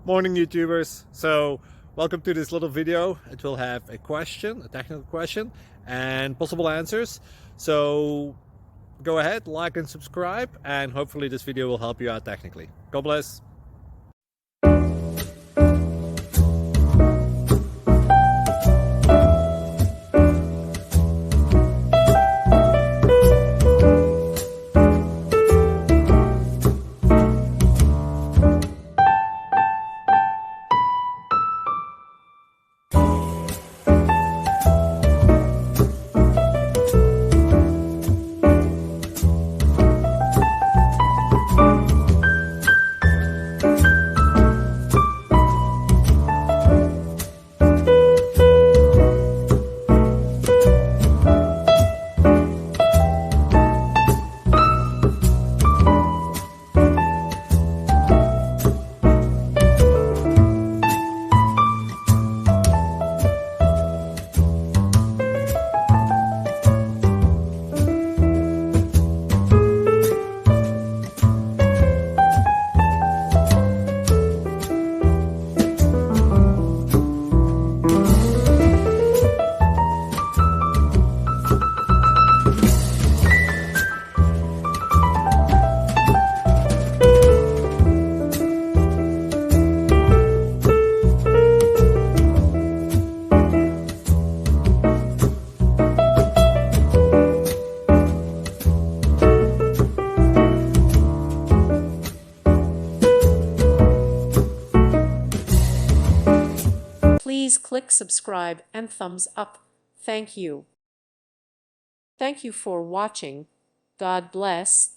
Morning YouTubers. So welcome to this little video. It will have a question, a technical question, and possible answers. So go ahead, like and subscribe, and hopefully this video will help you out technically. God bless. Please click subscribe and thumbs up. Thank you. Thank you for watching. God bless.